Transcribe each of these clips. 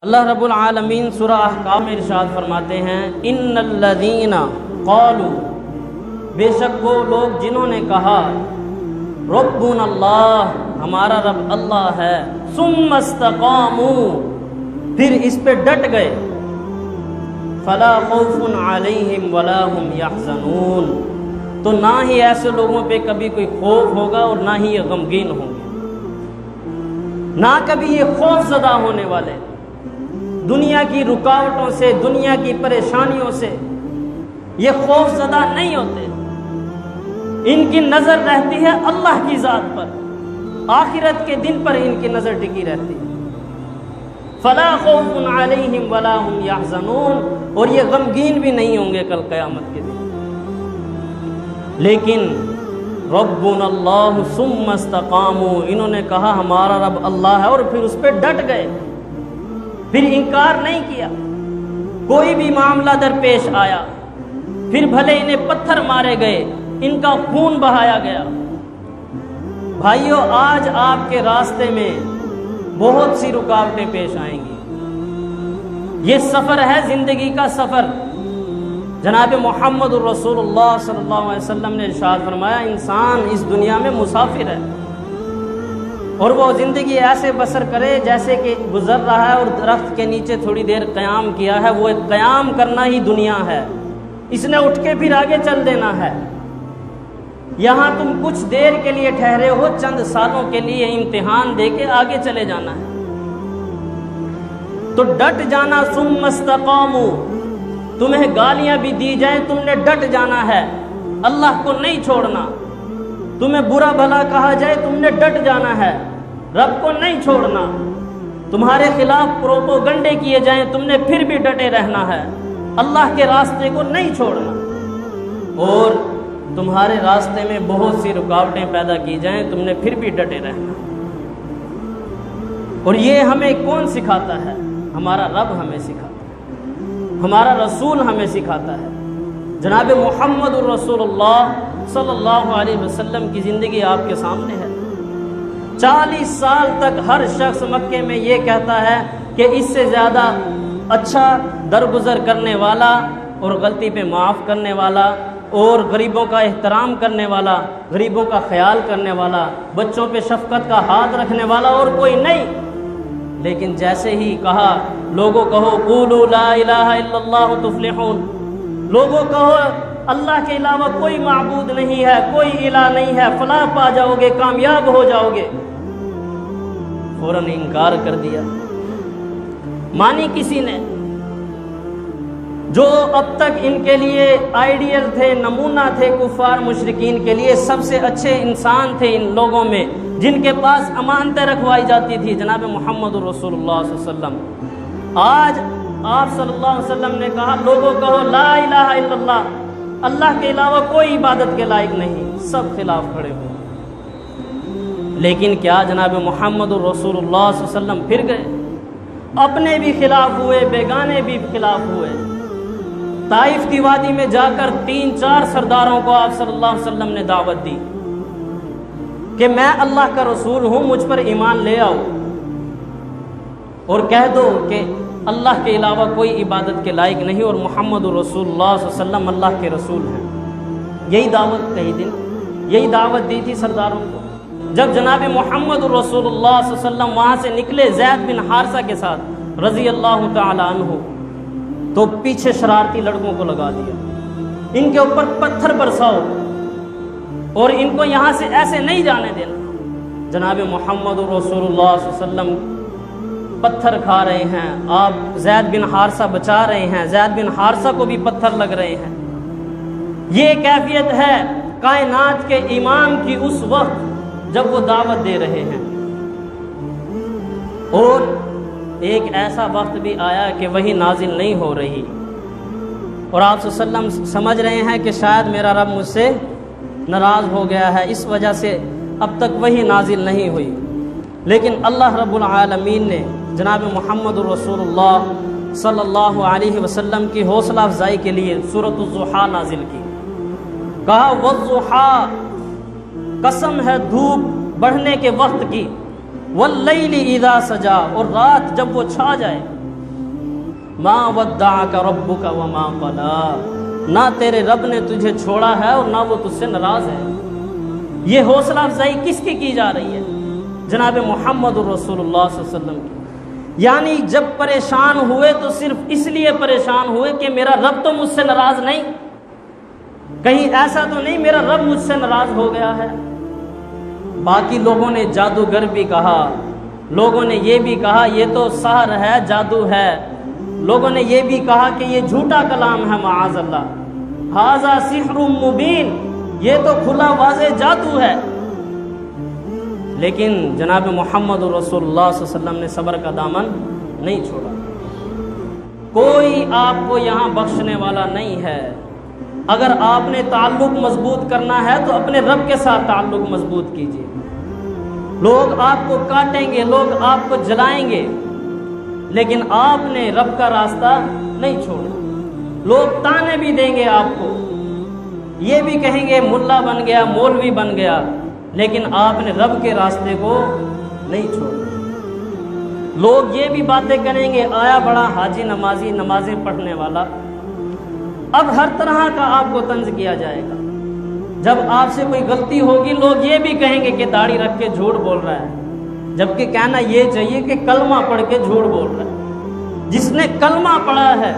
اللہ رب العالمین سورہ احقاف میں ارشاد فرماتے ہیں ان الذین قالوا، بے شک وہ لوگ جنہوں نے کہا ربنا اللہ، ہمارا رب اللہ ہے، ثم استقاموا، پھر اس پہ ڈٹ گئے، فلا خوف علیہم ولا هم یحزنون، تو نہ ہی ایسے لوگوں پہ کبھی کوئی خوف ہوگا اور نہ ہی یہ غمگین ہوں گے، نہ کبھی یہ خوف زدہ ہونے والے، دنیا کی رکاوٹوں سے، دنیا کی پریشانیوں سے یہ خوف زدہ نہیں ہوتے، ان کی نظر رہتی ہے اللہ کی ذات پر، آخرت کے دن پر ان کی نظر ٹکی رہتی ہے۔ فلا خوف علیہم ولا هم یحزنون، اور یہ غمگین بھی نہیں ہوں گے کل قیامت کے دن۔ لیکن ربنا اللہ ثم استقاموا، انہوں نے کہا ہمارا رب اللہ ہے اور پھر اس پہ ڈٹ گئے، پھر انکار نہیں کیا، کوئی بھی معاملہ درپیش آیا، پھر بھلے انہیں پتھر مارے گئے، ان کا خون بہایا گیا۔ بھائیو، آج آپ کے راستے میں بہت سی رکاوٹیں پیش آئیں گی، یہ سفر ہے زندگی کا سفر۔ جناب محمد الرسول اللہ صلی اللہ علیہ وسلم نے ارشاد فرمایا انسان اس دنیا میں مسافر ہے، اور وہ زندگی ایسے بسر کرے جیسے کہ گزر رہا ہے اور درخت کے نیچے تھوڑی دیر قیام کیا ہے، وہ ایک قیام کرنا ہی دنیا ہے، اس نے اٹھ کے پھر آگے چل دینا ہے۔ یہاں تم کچھ دیر کے لیے ٹھہرے ہو، چند سالوں کے لیے امتحان دے کے آگے چلے جانا ہے، تو ڈٹ جانا۔ ثم استقاموا، تمہیں گالیاں بھی دی جائیں تم نے ڈٹ جانا ہے، اللہ کو نہیں چھوڑنا، تمہیں برا بھلا کہا جائے تم نے ڈٹ جانا ہے، رب کو نہیں چھوڑنا، تمہارے خلاف پروپوگنڈے کیے جائیں تم نے پھر بھی ڈٹے رہنا ہے، اللہ کے راستے کو نہیں چھوڑنا، اور تمہارے راستے میں بہت سی رکاوٹیں پیدا کی جائیں تم نے پھر بھی ڈٹے رہنا۔ اور یہ ہمیں کون سکھاتا ہے؟ ہمارا رب ہمیں سکھاتا ہے، ہمارا رسول ہمیں سکھاتا ہے۔ جناب محمد الرسول اللہ صلی اللہ علیہ وسلم کی زندگی آپ کے سامنے ہے۔ 40 سال تک ہر شخص مکے میں یہ کہتا ہے کہ اس سے زیادہ اچھا درگزر کرنے والا اور غلطی پہ معاف کرنے والا اور غریبوں کا احترام کرنے والا، غریبوں کا خیال کرنے والا، بچوں پہ شفقت کا ہاتھ رکھنے والا اور کوئی نہیں۔ لیکن جیسے ہی کہا لوگوں کہو قولوا لا الہ الا اللہ تفلحون، لوگوں کہو اللہ کے علاوہ کوئی معبود نہیں ہے، کوئی الہ نہیں ہے، فلاح پا جاؤ گے، کامیاب ہو جاؤ گے، فوراً انکار کر دیا۔ مانی کسی نے جو اب تک ان کے لیے آئیڈیل تھے، نمونہ تھے کفار مشرکین کے لیے، سب سے اچھے انسان تھے ان لوگوں میں جن کے پاس امانتیں رکھوائی جاتی تھی، جناب محمد الرسول اللہ صلی اللہ علیہ وسلم۔ آج آپ صلی اللہ علیہ وسلم نے کہا لوگوں کہو لا الہ الا اللہ، اللہ کے علاوہ کوئی عبادت کے لائق نہیں، سب خلاف کھڑے ہوئے۔ لیکن کیا جناب محمد الرسول اللہ صلی اللہ علیہ وسلم پھر گئے؟ اپنے بھی خلاف ہوئے، بیگانے بھی خلاف ہوئے۔ طائف کی وادی میں جا کر 3-4 سرداروں کو آپ صلی اللہ علیہ وسلم نے دعوت دی کہ میں اللہ کا رسول ہوں، مجھ پر ایمان لے آؤ اور کہہ دو کہ اللہ کے علاوہ کوئی عبادت کے لائق نہیں اور محمد الرسول اللہ صلی اللہ علیہ وسلم اللہ کے رسول ہیں۔ یہی دعوت کئی دن یہی دعوت دی تھی سرداروں کو۔ جب جناب محمد الرسول اللہ صلی اللہ علیہ وسلم وہاں سے نکلے زید بن حارثہ کے ساتھ رضی اللہ تعالی عنہ، تو پیچھے شرارتی لڑکوں کو لگا دیا، ان کے اوپر پتھر برساؤ اور ان کو یہاں سے ایسے نہیں جانے دینا۔ جناب محمد رسول اللہ صلی اللہ علیہ وسلم پتھر کھا رہے ہیں، آپ زید بن حارثہ بچا رہے ہیں، زید بن حارثہ کو بھی پتھر لگ رہے ہیں۔ یہ کیفیت ہے کائنات کے امام کی اس وقت جب وہ دعوت دے رہے ہیں، اور ایک ایسا وقت بھی آیا کہ وہی نازل نہیں ہو رہی، اور آپ صلی اللہ علیہ وسلم سمجھ رہے ہیں کہ شاید میرا رب مجھ سے ناراض ہو گیا ہے، اس وجہ سے اب تک وہی نازل نہیں ہوئی۔ لیکن اللہ رب العالمین نے جناب محمد الرسول اللہ صلی اللہ علیہ وسلم کی حوصلہ افزائی کے لیے سورۃ الضحیٰ نازل کی۔ کہا والضحیٰ، قسم ہے دھوپ بڑھنے کے وقت کی، واللیل اذا سجا، اور رات جب وہ چھا جائے، ما ودعک ربک وما قلا، نہ تیرے رب نے تجھے چھوڑا ہے اور نہ وہ تجھ سے ناراض ہے۔ یہ حوصلہ افزائی کس کی جا رہی ہے؟ جناب محمد الرسول اللہ صلی اللہ علیہ وسلم کی۔ یعنی جب پریشان ہوئے تو صرف اس لیے پریشان ہوئے کہ میرا رب تو مجھ سے ناراض نہیں، کہیں ایسا تو نہیں میرا رب مجھ سے ناراض ہو گیا ہے۔ باقی لوگوں نے جادوگر بھی کہا، لوگوں نے یہ بھی کہا یہ تو سحر ہے، جادو ہے، لوگوں نے یہ بھی کہا کہ یہ جھوٹا کلام ہے، معاذ اللہ، ھذا سحر مبین، یہ تو کھلا واضح جادو ہے۔ لیکن جناب محمد رسول اللہ صلی اللہ علیہ وسلم نے صبر کا دامن نہیں چھوڑا۔ کوئی آپ کو یہاں بخشنے والا نہیں ہے۔ اگر آپ نے تعلق مضبوط کرنا ہے تو اپنے رب کے ساتھ تعلق مضبوط کیجیے۔ لوگ آپ کو کاٹیں گے، لوگ آپ کو جلائیں گے، لیکن آپ نے رب کا راستہ نہیں چھوڑا۔ لوگ تانے بھی دیں گے آپ کو، یہ بھی کہیں گے ملا بن گیا، مولوی بن گیا، لیکن آپ نے رب کے راستے کو نہیں چھوڑا۔ لوگ یہ بھی باتیں کریں گے آیا بڑا حاجی نمازی، نمازیں پڑھنے والا۔ اب ہر طرح کا آپ کو طنز کیا جائے گا۔ جب آپ سے کوئی غلطی ہوگی لوگ یہ بھی کہیں گے کہ داڑھی رکھ کے جھوٹ بول رہا ہے، جبکہ کہنا یہ چاہیے کہ کلمہ پڑھ کے جھوٹ بول رہا ہے۔ جس نے کلمہ پڑھا ہے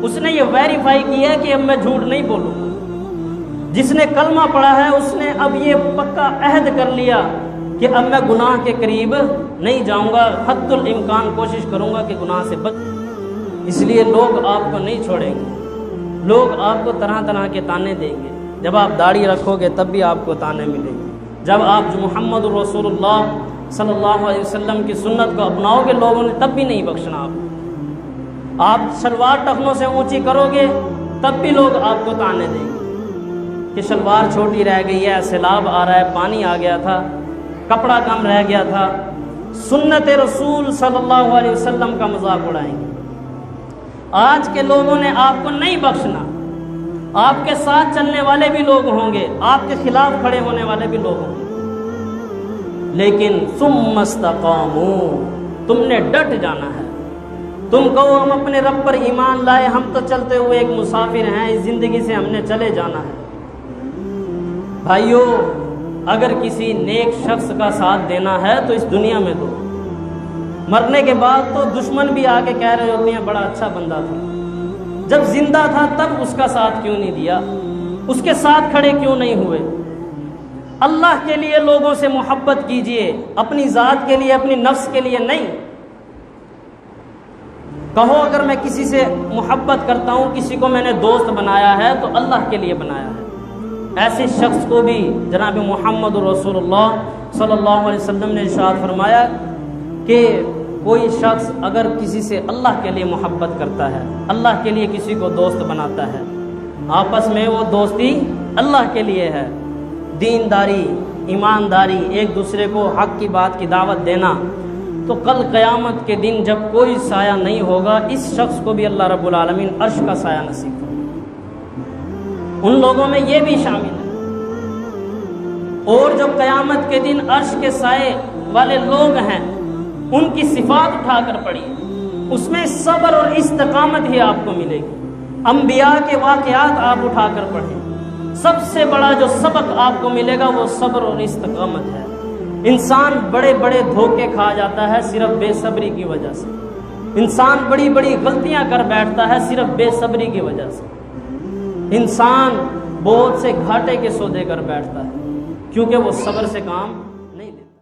اس نے یہ ویریفائی کیا ہے کہ اب میں جھوٹ نہیں بولوں گا۔ جس نے کلمہ پڑھا ہے اس نے اب یہ پکا عہد کر لیا کہ اب میں گناہ کے قریب نہیں جاؤں گا، حد الامکان کوشش کروں گا کہ گناہ سے بچ۔ اس لیے لوگ آپ کو نہیں چھوڑیں گے، لوگ آپ کو طرح طرح کے تانے دیں گے۔ جب آپ داڑھی رکھو گے تب بھی آپ کو تانے ملیں گے، جب آپ جو محمد رسول اللہ صلی اللہ علیہ وسلم کی سنت کو اپناؤ گے لوگوں نے تب بھی نہیں بخشنا آپ شلوار ٹخنوں سے اونچی کرو گے تب بھی لوگ آپ کو تانے دیں گے کہ شلوار چھوٹی رہ گئی ہے، سیلاب آ رہا ہے، پانی آ گیا تھا، کپڑا کم رہ گیا تھا۔ سنت رسول صلی اللہ علیہ وسلم کا مذاق اڑائیں گے۔ آج کے لوگوں نے آپ کو نہیں بخشنا، آپ کے ساتھ چلنے والے بھی لوگ ہوں گے، آپ کے خلاف کھڑے ہونے والے بھی لوگ ہوں گے، لیکن ثم استقاموا، تم نے ڈٹ جانا ہے۔ تم کہو ہم اپنے رب پر ایمان لائے، ہم تو چلتے ہوئے ایک مسافر ہیں، اس زندگی سے ہم نے چلے جانا ہے۔ بھائیو، اگر کسی نیک شخص کا ساتھ دینا ہے تو اس دنیا میں دو، مرنے کے بعد تو دشمن بھی آ کے کہہ رہے ہوتے ہیں بڑا اچھا بندہ تھا، جب زندہ تھا تب اس کا ساتھ کیوں نہیں دیا، اس کے ساتھ کھڑے کیوں نہیں ہوئے۔ اللہ کے لیے لوگوں سے محبت کیجئے، اپنی ذات کے لیے، اپنی نفس کے لیے نہیں۔ کہو اگر میں کسی سے محبت کرتا ہوں، کسی کو میں نے دوست بنایا ہے تو اللہ کے لیے بنایا ہے۔ ایسے شخص کو بھی جناب محمد رسول اللہ صلی اللہ علیہ وسلم نے ارشاد فرمایا کہ کوئی شخص اگر کسی سے اللہ کے لیے محبت کرتا ہے، اللہ کے لیے کسی کو دوست بناتا ہے، آپس میں وہ دوستی اللہ کے لیے ہے، دینداری، ایمانداری، ایک دوسرے کو حق کی بات کی دعوت دینا، تو کل قیامت کے دن جب کوئی سایہ نہیں ہوگا اس شخص کو بھی اللہ رب العالمین عرش کا سایہ نصیب کرے۔ ان لوگوں میں یہ بھی شامل ہے۔ اور جو قیامت کے دن عرش کے سائے والے لوگ ہیں ان کی صفات اٹھا کر پڑھیے، اس میں صبر اور استقامت ہی آپ کو ملے گی۔ انبیاء کے واقعات آپ اٹھا کر پڑھیں، سب سے بڑا جو سبق آپ کو ملے گا وہ صبر اور استقامت ہے۔ انسان بڑے بڑے دھوکے کھا جاتا ہے صرف بے صبری کی وجہ سے، انسان بڑی بڑی غلطیاں کر بیٹھتا ہے صرف بے صبری کی وجہ سے، انسان بہت سے گھاٹے کے سودے کر بیٹھتا ہے کیونکہ وہ صبر سے کام